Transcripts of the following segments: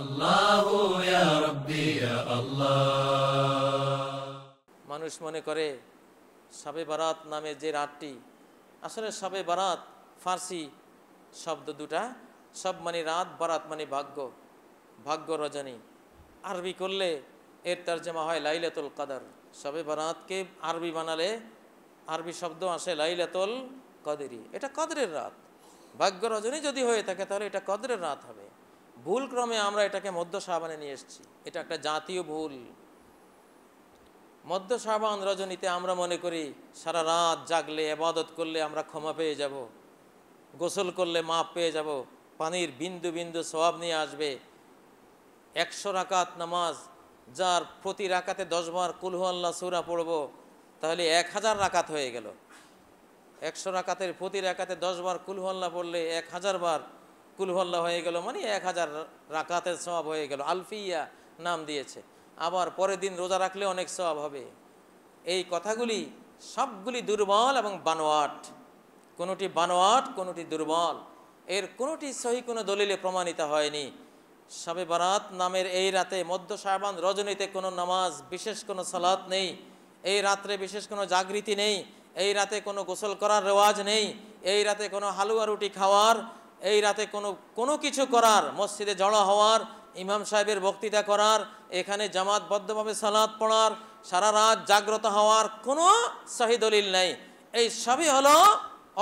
আল্লাহু ইয়া রাব্বি ইয়া আল্লাহ। মানুষ মনে করে শবে বারাত নামে যে রাতটি, আসলে শবে বারাত ফার্সি শব্দ দুটা, সব মানে রাত, বারাত মানে ভাগ্য, ভাগ্য রজনী। আরবি করলে এর তর্জমা হয় লাইলাতুল কদর। শবে বারাতকে আরবি বানালে আরবি শব্দ আসে লাইলাতুল কদরি, এটা কদরের রাত। ভাগ্য রজনী যদি হয়ে থাকে তাহলে এটা কদরের রাত হবে। ভুল ক্রমে আমরা এটাকে মধ্য শাবানে নিয়ে এসেছি, এটা একটা জাতীয় ভুল। মধ্য শাবান রজনীতে আমরা মনে করি সারা রাত জাগলে ইবাদত করলে আমরা ক্ষমা পেয়ে যাব, গোসল করলে মাপ পেয়ে যাব, পানির বিন্দু বিন্দু সওয়াব নিয়ে আসবে। 100 রাকাত নামাজ, যার প্রতি রাকাতে 10 বার কুল হু আল্লাহ সূরা পড়ব, তাহলে 1000 রাকাত হয়ে গেল। 100 রাকাতের প্রতি রাকাতে 10 বার কুল হু আল্লাহ পড়লে 1000 বার কুল হু আল্লাহ হয়ে গেল, মানে 1000 রাকাতের সওয়াব হয়ে গেল। আলফিয়া নাম দিয়েছে। আবার পরের দিন রোজা রাখলে অনেক সওয়াব হবে। এই কথাগুলি সবগুলি দুর্বল এবং বানোয়াট, কোনোটি বানোয়াট, কোনোটি দুর্বল। এর কোনোটি সহি কোনো দলিলে প্রমাণিত হয়নি। শবে বারাত নামের এই রাতে, মধ্য শাবান রজনীতে কোনো নামাজ, বিশেষ কোনো সালাত নেই। এই রাত্রে বিশেষ কোনো জাগৃতি নেই। এই রাতে কোনো গোসল করার রেওয়াজ নেই। এই রাতে কোনো হালুয়া রুটি খাওয়ার, এই রাতে কোনো কিছু করার, মসজিদে জড়ো হওয়ার, ইমাম সাহেবের বক্তৃতা করার, এখানে জামাতবদ্ধভাবে সালাত পড়ার, সারা রাত জাগ্রত হওয়ার কোনো সহি দলিল নেই। এই সবই হলো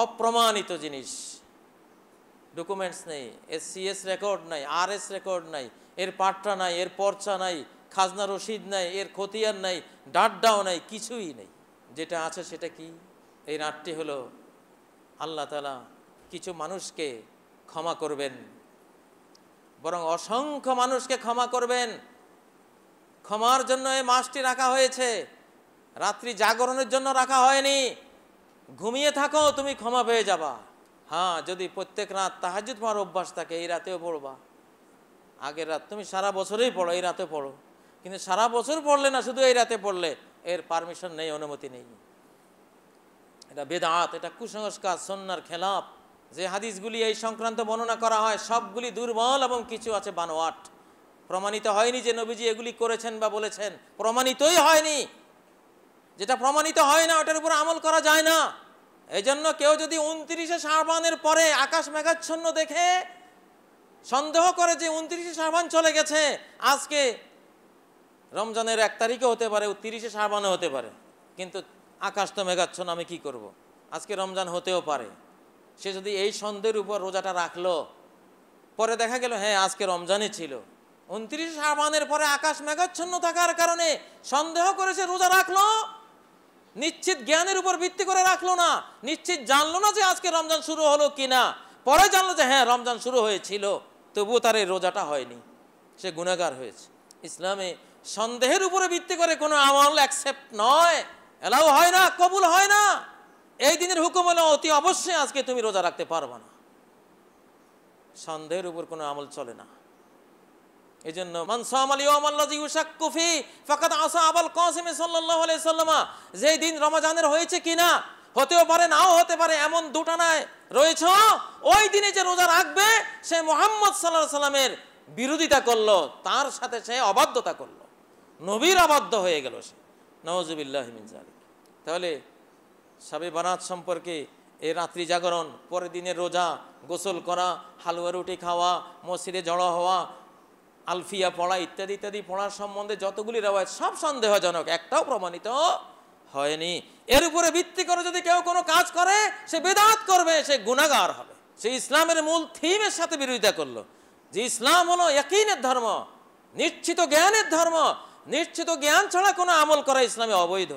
অপ্রমাণিত জিনিস। ডকুমেন্টস নেই, SCS রেকর্ড নাই, RS রেকর্ড নাই, এর পাট্টা নাই, এর পর্চা নাই, খাজনা রসিদ নাই, এর খতিয়ান নাই, ডাড্ডাও নাই, কিছুই নেই। যেটা আছে সেটা কি? এই রাতটি হলো আল্লাহ তাআলা কিছু মানুষকে ক্ষমা করবেন, বরং অসংখ্য মানুষকে ক্ষমা করবেন। ক্ষমার জন্য এই মাসটি রাখা হয়েছে, রাত্রি জাগরণের জন্য রাখা হয়নি। ঘুমিয়ে থাকো, তুমি ক্ষমা পেয়ে যাবা। হ্যাঁ, যদি প্রত্যেক রাত তাহাজ্জুদ পড়ার অভ্যাস থাকে, এই রাতেও পড়বা। আগের রাত তুমি সারা বছরেই পড়ো, এই রাতে পড়ো, কিন্তু সারা বছর পড়লে না, শুধু এই রাতে পড়লে এর পারমিশন নেই, অনুমতি নেই। এটা বেদাত, এটা কুসংস্কার, সুন্নাহর খেলাফ। যে হাদিসগুলি এই সংক্রান্ত বর্ণনা করা হয় সবগুলি দুর্বল এবং কিছু আছে বানোয়াট। প্রমাণিত হয়নি যে নবীজি এগুলি করেছেন বা বলেছেন, প্রমাণিতই হয়নি। যেটা প্রমাণিত হয় না ওটার উপর আমল করা যায় না। এই জন্য কেউ যদি 29শে শাবানের পরে আকাশ মেঘাচ্ছন্ন দেখে সন্দেহ করে যে 29শে শাবান চলে গেছে, আজকে রমজানের 1 তারিখে হতে পারে, 30শে শাবানও হতে পারে, কিন্তু আকাশ তো মেঘাচ্ছন্ন, আমি কি করব? আজকে রমজান হতেও পারে। সে যদি এই সন্দেহের উপর রোজাটা রাখলো, পরে দেখা গেল হ্যাঁ আজকে রমজানই ছিল, 29শে শাবানের পরে আকাশ মেঘাচ্ছন্ন থাকার কারণে সন্দেহ করে সে রোজা রাখলো, নিশ্চিত জ্ঞানের উপর ভিত্তি করে রাখলো না, নিশ্চিত জানলো না যে আজকে রমজান শুরু হলো কিনা, পরে জানলো যে হ্যাঁ রমজান শুরু হয়েছিল, তবুও তার এই রোজাটা হয়নি, সে গুনাহগার হয়েছে। ইসলামে সন্দেহের উপরে ভিত্তি করে কোনো আমল অ্যাকসেপ্ট নয়, এলাও হয় না, কবুল হয় না। এই দিনের হুকুম হলো অতি অবশ্যই আজকে তুমি রোজা রাখতে পারবে না, সন্দেহের উপর কোনো আমল চলে না। এই জন্য মান সামাল ইয়াউমাল্লাযী ইউশাক্কু ফি ফাকাদ আসা আবুল কাসিম সাল্লাল্লাহু আলাইহি সাল্লাম। যেই দিন রমজানের হয়েছে কিনা, হতেও পারে নাও হতে পারে, এমন দুটানায় রয়েছে, ওই দিনে যে রোজা রাখবে সে মুহাম্মদ সাল্লাল্লাহু আলাইহি সাল্লামের বিরোধিতা করলো, তার সাথে সে অবাধ্যতা করলো, নবীর অবাধ্য হয়ে গেল সে। নাউযুবিল্লাহি মিন যালিক। তাহলে শবে বারাত সম্পর্কে এই রাত্রি জাগরণ, পরের দিনের রোজা, গোসল করা, হালুয়া রুটি খাওয়া, মসজিদে জড়ো হওয়া, আলফিয়া পড়া ইত্যাদি ইত্যাদি পড়ার সম্বন্ধে যতগুলি রওয়ায়াত সব সন্দেহজনক, একটাও প্রমাণিত হয়নি। এর উপরে ভিত্তি করে যদি কেউ কোনো কাজ করে সে বেদাত করবে, সে গুনাহগার হবে, সে ইসলামের মূল থিমের সাথে বিরোধিতা করলো, যে ইসলাম হলো ইয়াকিনের ধর্ম, নিশ্চিত জ্ঞানের ধর্ম। নিশ্চিত জ্ঞান ছাড়া কোনো আমল করা ইসলামে অবৈধ।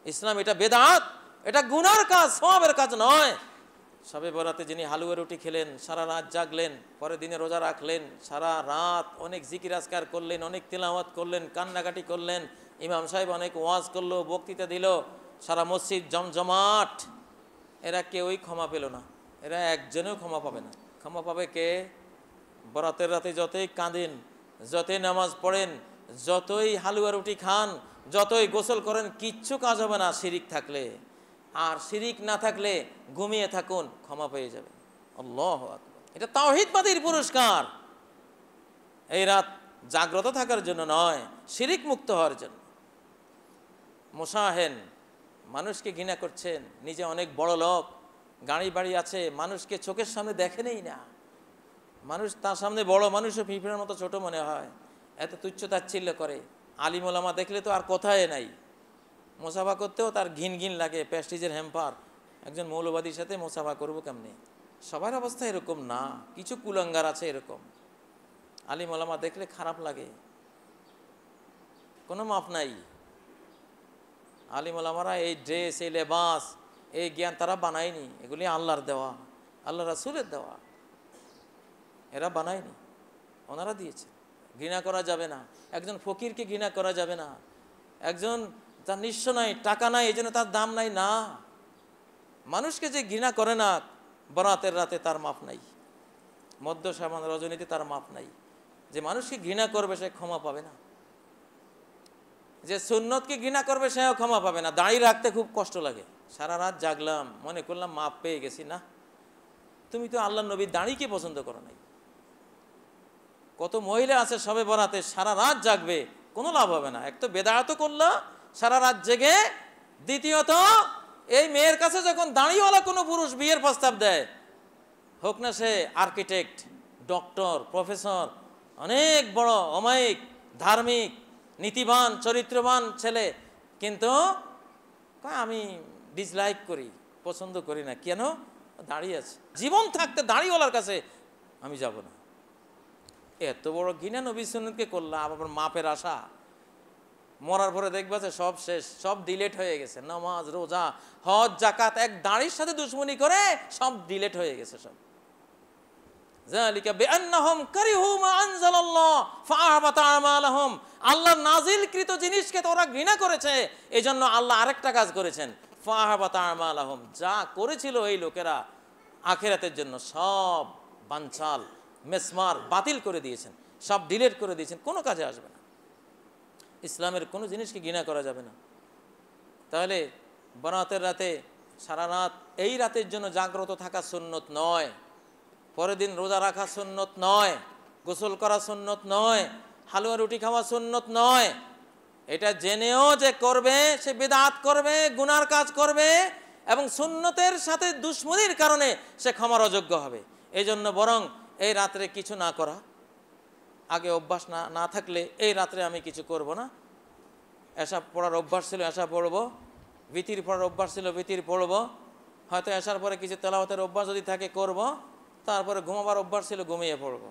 ইসলাম এটা বেদাত, এটা গুনার কাজ, সওয়াবের কাজ নয়। শবে বরাতে যিনি হালুয়া রুটি খেলেন, সারা রাত জাগলেন, পরের দিনে রোজা রাখলেন, সারা রাত অনেক জিকির আজকার করলেন, অনেক তিলাওয়াত করলেন, কান্নাকাটি করলেন, ইমাম সাহেব অনেক ওয়াজ করলো, বক্তৃতা দিল, সারা মসজিদ জমজমাট, এরা কেউই ক্ষমা পেল না, এরা একজনেও ক্ষমা পাবে না। ক্ষমা পাবে কে? বরাতের রাতে যতই কাঁদেন, যতই নামাজ পড়েন, যতই হালুয়া রুটি খান, যতই গোসল করেন, কিচ্ছু কাজ হবে না শিরিক থাকলে। আর শিরিক না থাকলে ঘুমিয়ে থাকুন, ক্ষমা পেয়ে যাবেন। আল্লাহু আকবার। এটা তাওহীদবাদীর পুরস্কার। এই রাত জাগ্রত থাকার জন্য নয়, শিরিক মুক্ত হওয়ার জন্য। মুসাহেন, মানুষকে ঘৃণা করছেন, নিজে অনেক বড় লোক, গাড়ি বাড়ি আছে, মানুষকে চোখের সামনে দেখেনই না, মানুষ তার সামনে বড় মানুষও পিঁপড়ের মতো ছোট মনে হয়, এত তুচ্ছ তাচ্ছিল্য করে। আলিম ওলামা দেখলে তো আর কথাই নাই, মোসাফা করতেও তার ঘিন ঘিন লাগে, প্যাস্টিজের হ্যাম্পার, একজন মৌলবাদীর সাথে মোসাফা করবো কেমনে? সবার অবস্থা এরকম না, কিছু কুলাঙ্গার আছে এরকম। আলিম ওলামা দেখলে খারাপ লাগে, কোনো মাপ নাই। আলিম ওলামারা এই ড্রেস, এই লেবাস, এই জ্ঞান তারা বানায়নি, এগুলি আল্লাহর দেওয়া, আল্লাহ রাসূলের দেওয়া, এরা বানায়নি, ওনারা দিয়েছে। ঘৃণা করা যাবে না, একজন ফকিরকে ঘৃণা করা যাবে না, একজন তার নিঃস্ব নাই, টাকা নাই, এই জন্য তার দাম নাই, না। মানুষকে যে ঘৃণা করে না বরাতের রাতে, তার মাপ নাই, মধ্য সামান রজনীতে তার মাপ নাই। যে মানুষকে ঘৃণা করবে সে ক্ষমা পাবে না, যে সুন্নতকে ঘৃণা করবে সেও ক্ষমা পাবে না। দাঁড়িয়ে রাখতে খুব কষ্ট লাগে, সারা রাত জাগলাম, মনে করলাম মাপ পেয়ে গেছি, না, তুমি তো আল্লাহ নবীর দাঁড়িকে পছন্দ করো নাই। কত মহিলা আছে সবে বরাতে সারা রাত জাগবে, কোনো লাভ হবে না। এক তো বেদাত করলো সারা রাত জেগে, দ্বিতীয়ত এই মেয়ের কাছে যখন দাঁড়িয়েওয়ালা কোনো পুরুষ বিয়ের প্রস্তাব দেয়, হোক না সে আর্কিটেক্ট, ডক্টর, প্রফেসর, অনেক বড় অমায়িক, ধার্মিক, নীতিবান, চরিত্রবান ছেলে, কিন্তু আমি ডিসলাইক করি, পছন্দ করি না, কেন? দাঁড়িয়ে আছে। জীবন থাকতে দাঁড়িয়েওয়ালার কাছে আমি যাব না। এত বড় ঘৃণা নবী সুন্নতকে করলাম, আবার মাপের আশা। মরার পরে দেখবা যে সব শেষ, সব ডিলেট হয়ে গেছে, নামাজ, রোজা, হজ, জাকাত, এক দাঁড়ির সাথে দুশ্মনী করে সব ডিলেট হয়ে গেছে সব। যালিকা বিআন্নাহুম কারিহু মা আনজালাল্লাহ ফাআহবাতা আমালাহুম, আল্লাহর নাজিলকৃত জিনিসকে তো ওরা ঘৃণা করেছে, এজন্য আল্লাহ আরেকটা কাজ করেছেন, ফাআহবাতা আমালাহুম, যা করেছিল এই লোকেরা আখিরাতের জন্য সব বানচাল মেসমার বাতিল করে দিয়েছেন, সব ডিলেট করে দিয়েছেন, কোনো কাজে আসবে না। ইসলামের কোনো জিনিসকে ঘৃণা করা যাবে না। তাহলে বরাতের রাতে সারা রাত, এই রাতের জন্য জাগ্রত থাকা সুন্নত নয়, পরের দিন রোজা রাখা সুন্নত নয়, গোসল করা সুন্নত নয়, হালুয়া রুটি খাওয়া সুন্নত নয়। এটা জেনেও যে করবে সে বিদআত করবে, গুনার কাজ করবে, এবং সুন্নতের সাথে দুশ্মনির কারণে সে ক্ষমার অযোগ্য হবে। এই জন্য বরং এই রাত্রে কিছু না করা, আগে অভ্যাস না থাকলে এই রাত্রে আমি কিছু করব না, এশা পড়ার অভ্যাস ছিল এশা পড়বো, বিতির পড়ার অভ্যাস ছিল বিতির পড়বো, হয়তো এশার পরে কিছু তেলাওয়াতের অভ্যাস যদি থাকে করব, তারপরে ঘুমাবার অভ্যাস ছিল ঘুমিয়ে পড়ব,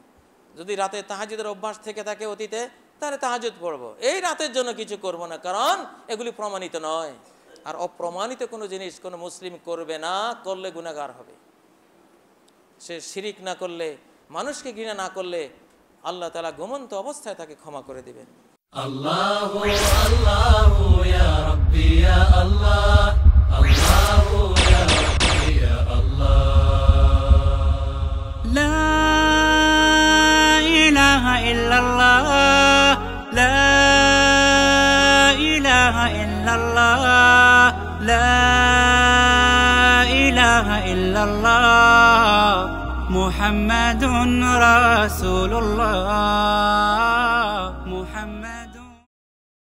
যদি রাতে তাহাজ্জুদের অভ্যাস থেকে থাকে অতীতে তাহলে তাহাজ্জুদ পড়ব। এই রাতের জন্য কিছু করব না, কারণ এগুলি প্রমাণিত নয়। আর অপ্রমাণিত কোনো জিনিস কোনো মুসলিম করবে না, করলে গুনাহগার হবে। সে শিরিক না করলে, মানুষকে ঘৃণা না করলে আল্লাহ তাআলা ঘুমন্ত অবস্থায় তাকে ক্ষমা করে দিবেন। আল্লাহু আল্লাহু ইয়া রাব্বি ইয়া আল্লাহ, আল্লাহু ইয়া রাব্বি ইয়া আল্লাহ। লা ইলাহা ইল্লাল্লাহ, লা ইলাহা ইল্লাল্লাহ, লা ইলাহা ইল্লাল্লাহ, মুহাম্মাদুর রাসূলুল্লাহ।